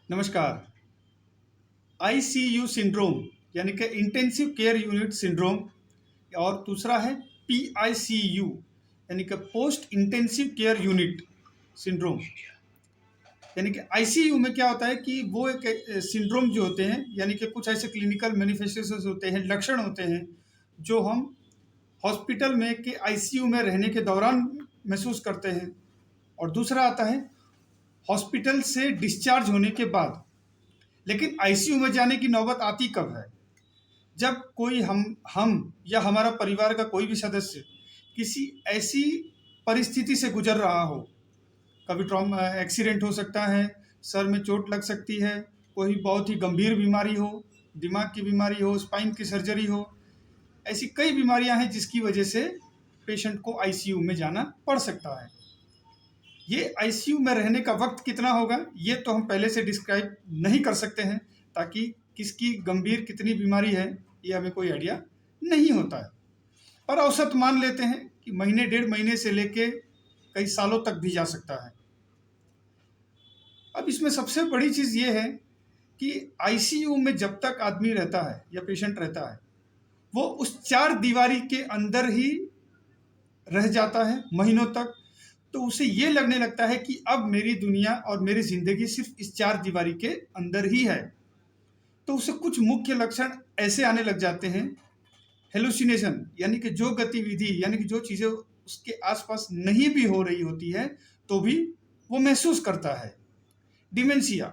नमस्कार। ICU syndrome यानी कि इंटेंसिव केयर यूनिट सिंड्रोम और दूसरा है पीआईसीयू यानी कि post intensive care unit syndrome. यानी कि आईसीयू में क्या होता है कि वो एक सिंड्रोम जो होते हैं यानी कि कुछ ऐसे क्लिनिकल मैनिफेस्टेशंस होते हैं, लक्षण होते हैं जो हम हॉस्पिटल में के आईसीयू में रहने के दौरान महसूस करते हैं। और दूसरा आता है हॉस्पिटल से डिस्चार्ज होने के बाद। लेकिन आईसीयू में जाने की नौबत आती कब है? जब कोई हम या हमारा परिवार का कोई भी सदस्य किसी ऐसी परिस्थिति से गुजर रहा हो। कभी ट्रॉमा एक्सीडेंट हो सकता है, सर में चोट लग सकती है, कोई बहुत ही गंभीर बीमारी हो, दिमाग की बीमारी हो, स्पाइन की सर्जरी हो। ऐसी कई बीमारियां हैं जिसकी वजह से पेशेंट को आईसीयू में जाना पड़ सकता है। ये आईसीयू में रहने का वक्त कितना होगा ये तो हम पहले से डिस्क्राइब नहीं कर सकते हैं, ताकि किसकी गंभीर कितनी बीमारी है ये हमें कोई आइडिया नहीं होता है। पर औसत मान लेते हैं कि महीने डेढ़ महीने से लेके कई सालों तक भी जा सकता है। अब इसमें सबसे बड़ी चीज़ ये है कि आईसीयू में जब तक आदमी रहता है या पेशेंट रहता है, वो उस चार दीवारी के अंदर ही रह जाता है महीनों तक। तो उसे ये लगने लगता है कि अब मेरी दुनिया और मेरी ज़िंदगी सिर्फ इस चार दीवारी के अंदर ही है। तो उसे कुछ मुख्य लक्षण ऐसे आने लग जाते हैं। हेलुसिनेशन यानी कि जो गतिविधि यानी कि जो चीज़ें उसके आसपास नहीं भी हो रही होती है तो भी वो महसूस करता है। डिमेंशिया,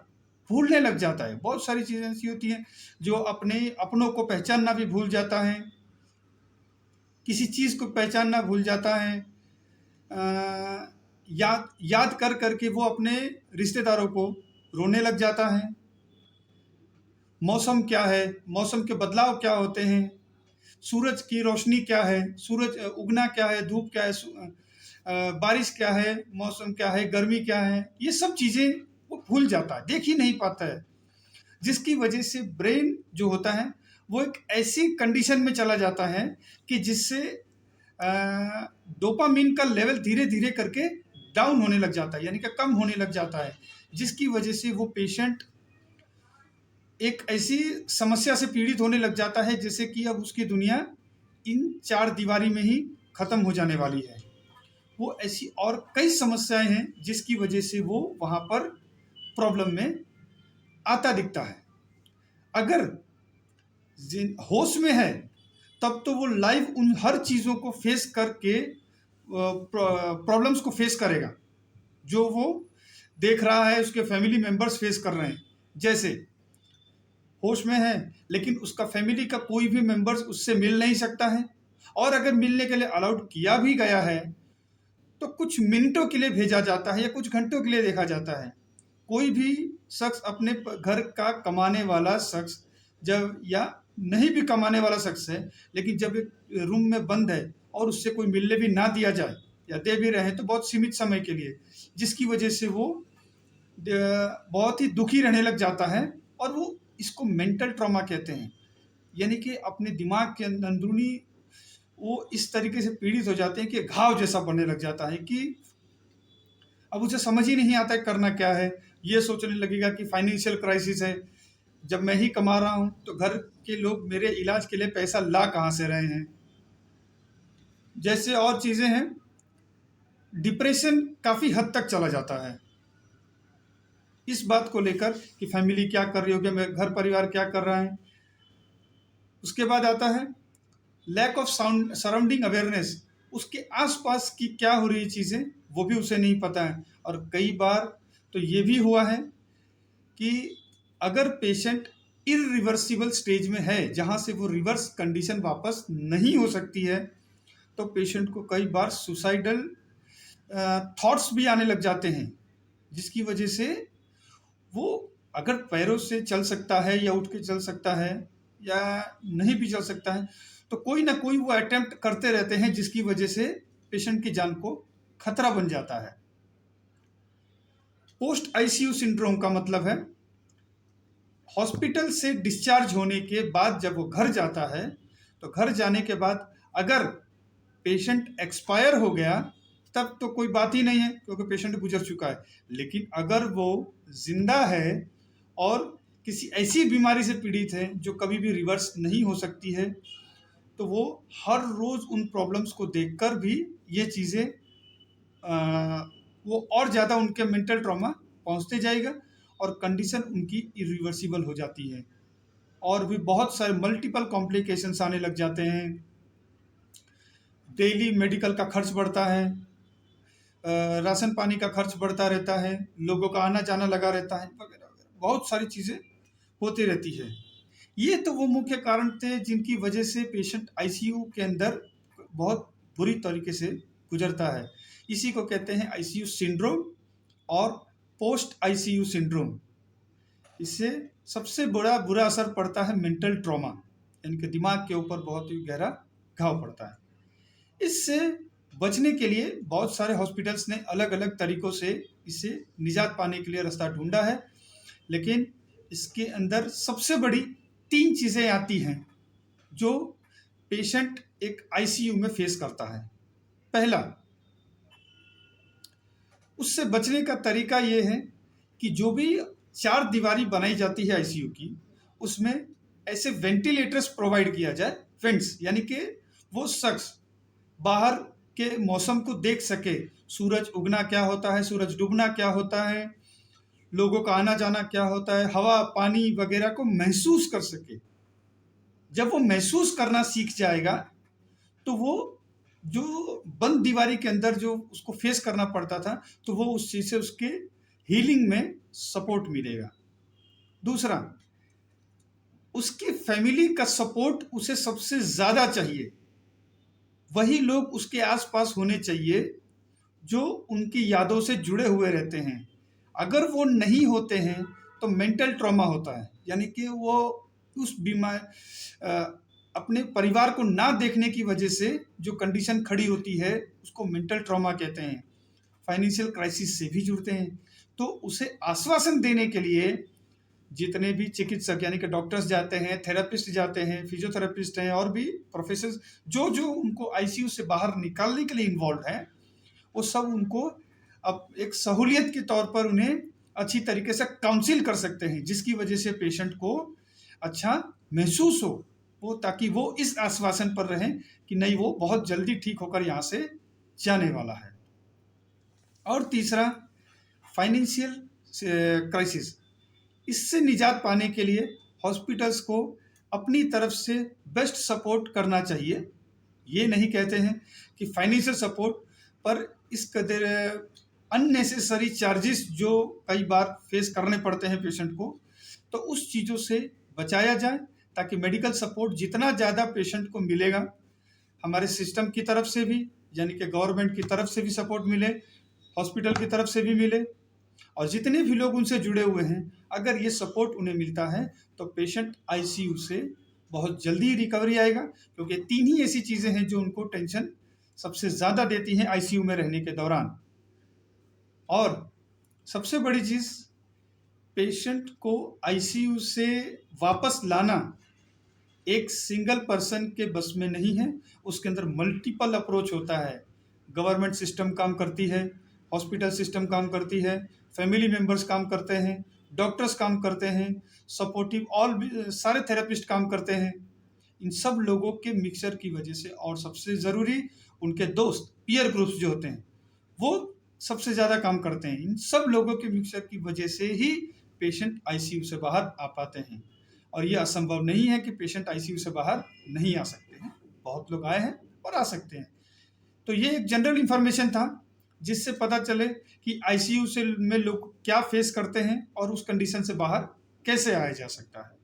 भूलने लग जाता है। बहुत सारी चीज़ें ऐसी होती हैं जो अपनों को पहचानना भी भूल जाता है, किसी चीज़ को पहचानना भूल जाता है। याद याद कर करके वो अपने रिश्तेदारों को रोने लग जाता है। मौसम क्या है, मौसम के बदलाव क्या होते हैं, सूरज की रोशनी क्या है, सूरज उगना क्या है, धूप क्या है, बारिश क्या है, मौसम क्या है, गर्मी क्या है, ये सब चीज़ें वो भूल जाता है, देख ही नहीं पाता है। जिसकी वजह से ब्रेन जो होता है वो एक ऐसी कंडीशन में चला जाता है कि जिससे डोपामिन का लेवल धीरे धीरे करके डाउन होने लग जाता है, यानी कि कम होने लग जाता है। जिसकी वजह से वो पेशेंट एक ऐसी समस्या से पीड़ित होने लग जाता है जैसे कि अब उसकी दुनिया इन चार दीवारी में ही खत्म हो जाने वाली है। वो ऐसी और कई समस्याएं हैं जिसकी वजह से वो वहाँ पर प्रॉब्लम में आता दिखता है। अगर होश में है तब तो वो लाइव उन हर चीज़ों को फेस करके प्रॉब्लम्स को फेस करेगा जो वो देख रहा है उसके फैमिली मेंबर्स फेस कर रहे हैं। जैसे होश में है लेकिन उसका फैमिली का कोई भी मेंबर्स उससे मिल नहीं सकता है, और अगर मिलने के लिए अलाउड किया भी गया है तो कुछ मिनटों के लिए भेजा जाता है या कुछ घंटों के लिए देखा जाता है। कोई भी शख्स अपने घर का कमाने वाला शख्स जब या नहीं भी कमाने वाला शख्स है, लेकिन जब एक रूम में बंद है और उससे कोई मिलने भी ना दिया जाए या दे भी रहे तो बहुत सीमित समय के लिए, जिसकी वजह से वो बहुत ही दुखी रहने लग जाता है। और वो इसको मेंटल ट्रॉमा कहते हैं, यानी कि अपने दिमाग के अंदरूनी वो इस तरीके से पीड़ित हो जाते हैं कि घाव जैसा बनने लग जाता है कि अब उसे समझ ही नहीं आता है करना क्या है। ये सोचने लगेगा कि फाइनेंशियल क्राइसिस है, जब मैं ही कमा रहा हूँ तो घर के लोग मेरे इलाज के लिए पैसा ला कहाँ से रहे हैं। जैसे और चीज़ें हैं, डिप्रेशन काफ़ी हद तक चला जाता है इस बात को लेकर कि फैमिली क्या कर रही होगी, मेरा घर परिवार क्या कर रहा है। उसके बाद आता है lack of sound surrounding awareness, उसके आसपास की क्या हो रही चीज़ें वो भी उसे नहीं पता है। और कई बार तो ये भी हुआ है कि अगर पेशेंट इरिवर्सिबल स्टेज में है जहाँ से वो रिवर्स कंडीशन वापस नहीं हो सकती है, तो पेशेंट को कई बार सुसाइडल थॉट्स भी आने लग जाते हैं, जिसकी वजह से वो अगर पैरों से चल सकता है या उठ के चल सकता है या नहीं भी चल सकता है तो कोई ना कोई वो अटेम्प्ट करते रहते हैं, जिसकी वजह से पेशेंट की जान को खतरा बन जाता है। पोस्ट आईसीयू सिंड्रोम का मतलब है हॉस्पिटल से डिस्चार्ज होने के बाद जब वो घर जाता है तो घर जाने के बाद अगर पेशेंट एक्सपायर हो गया तब तो कोई बात ही नहीं है क्योंकि पेशेंट गुजर चुका है। लेकिन अगर वो जिंदा है और किसी ऐसी बीमारी से पीड़ित है जो कभी भी रिवर्स नहीं हो सकती है, तो वो हर रोज़ उन प्रॉब्लम्स को देखकर भी ये चीज़ें वो और ज़्यादा उनके मेंटल ट्रॉमा पहुंचते जाएगा और कंडीशन उनकी इरिवर्सिबल हो जाती है और भी बहुत सारे मल्टीपल कॉम्प्लिकेशंस आने लग जाते हैं। डेली मेडिकल का खर्च बढ़ता है, राशन पानी का खर्च बढ़ता रहता है, लोगों का आना जाना लगा रहता है, वगैरह वगैरह बहुत सारी चीज़ें होती रहती है। ये तो वो मुख्य कारण थे जिनकी वजह से पेशेंट आईसीयू के अंदर बहुत बुरी तरीके से गुजरता है। इसी को कहते हैं आईसीयू सिंड्रोम और पोस्ट आईसीयू सिंड्रोम। इससे सबसे बड़ा बुरा असर पड़ता है मेंटल ट्रॉमा, यानी कि दिमाग के ऊपर बहुत ही गहरा घाव पड़ता है। इससे बचने के लिए बहुत सारे हॉस्पिटल्स ने अलग अलग तरीकों से इससे निजात पाने के लिए रास्ता ढूंढा है, लेकिन इसके अंदर सबसे बड़ी 3 चीज़ें आती हैं जो पेशेंट एक आईसीयू में फेस करता है। पहला, उससे बचने का तरीका ये है कि जो भी 4 दीवारी बनाई जाती है आईसीयू की, उसमें ऐसे वेंटिलेटर्स प्रोवाइड किया जाए, वेंट्स, यानी कि वो शख्स बाहर के मौसम को देख सके, सूरज उगना क्या होता है, सूरज डूबना क्या होता है, लोगों का आना जाना क्या होता है, हवा पानी वगैरह को महसूस कर सके। जब वो महसूस करना सीख जाएगा तो वो जो बंद दीवारी के अंदर जो उसको फेस करना पड़ता था, तो वो उस चीज़ से उसके हीलिंग में सपोर्ट मिलेगा। दूसरा, उसकी फैमिली का सपोर्ट उसे सबसे ज़्यादा चाहिए। वही लोग उसके आसपास होने चाहिए जो उनकी यादों से जुड़े हुए रहते हैं। अगर वो नहीं होते हैं तो मेंटल ट्रॉमा होता है, यानी कि वो उस अपने परिवार को ना देखने की वजह से जो कंडीशन खड़ी होती है उसको मेंटल ट्रॉमा कहते हैं। फाइनेंशियल क्राइसिस से भी जुड़ते हैं। तो उसे आश्वासन देने के लिए जितने भी चिकित्सक यानी कि डॉक्टर्स जाते हैं, थेरेपिस्ट जाते हैं, फिजियोथेरेपिस्ट हैं और भी प्रोफेसर्स जो जो उनको आईसीयू से बाहर निकालने के लिए इन्वॉल्व हैं, वो सब उनको अब एक सहूलियत के तौर पर उन्हें अच्छी तरीके से काउंसिल कर सकते हैं, जिसकी वजह से पेशेंट को अच्छा महसूस हो, वो ताकि वो इस आश्वासन पर रहें कि नहीं, वो बहुत जल्दी ठीक होकर यहाँ से जाने वाला है। और तीसरा, फाइनेंशियल क्राइसिस, इससे निजात पाने के लिए हॉस्पिटल्स को अपनी तरफ से बेस्ट सपोर्ट करना चाहिए। ये नहीं कहते हैं कि फाइनेंशियल सपोर्ट, पर इस कदर अननेसेसरी चार्जेस जो कई बार फेस करने पड़ते हैं पेशेंट को, तो उस चीज़ों से बचाया जाए ताकि मेडिकल सपोर्ट जितना ज़्यादा पेशेंट को मिलेगा, हमारे सिस्टम की तरफ से भी यानी कि गवर्नमेंट की तरफ से भी सपोर्ट मिले, हॉस्पिटल की तरफ से भी मिले, और जितने भी लोग उनसे जुड़े हुए हैं, अगर ये सपोर्ट उन्हें मिलता है तो पेशेंट आईसीयू से बहुत जल्दी रिकवरी आएगा, क्योंकि 3 ही ऐसी चीज़ें हैं जो उनको टेंशन सबसे ज़्यादा देती हैं आईसीयू में रहने के दौरान। और सबसे बड़ी चीज़, पेशेंट को आईसीयू से वापस लाना एक सिंगल पर्सन के बस में नहीं है, उसके अंदर मल्टीपल अप्रोच होता है। गवर्नमेंट सिस्टम काम करती है, हॉस्पिटल सिस्टम काम करती है, फैमिली मेम्बर्स काम करते हैं, डॉक्टर्स काम करते हैं, सपोर्टिव सारे थेरेपिस्ट काम करते हैं। इन सब लोगों के मिक्सचर की वजह से, और सबसे ज़रूरी उनके दोस्त पीयर ग्रुप्स जो होते हैं, वो सबसे ज़्यादा काम करते हैं। इन सब लोगों के मिक्सचर की वजह से ही पेशेंट आईसीयू से बाहर आ पाते हैं, और ये असंभव नहीं है कि पेशेंट आईसीयू से बाहर नहीं आ सकते हैं। बहुत लोग आए हैं और आ सकते हैं। तो ये एक जनरल इन्फॉर्मेशन था जिससे पता चले कि आईसीयू से में लोग क्या फेस करते हैं और उस कंडीशन से बाहर कैसे आया जा सकता है।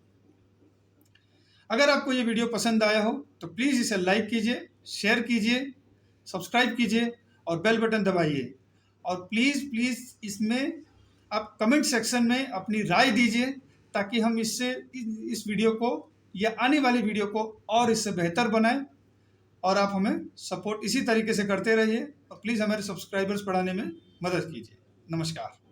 अगर आपको ये वीडियो पसंद आया हो तो प्लीज़ इसे लाइक कीजिए, शेयर कीजिए, सब्सक्राइब कीजिए और बेल बटन दबाइए। और प्लीज़ इसमें आप कमेंट सेक्शन में अपनी राय दीजिए, ताकि हम इस वीडियो को या आने वाली वीडियो को और इससे बेहतर बनाएं, और आप हमें सपोर्ट इसी तरीके से करते रहिए, और प्लीज़ हमारे सब्सक्राइबर्स बढ़ाने में मदद कीजिए। नमस्कार।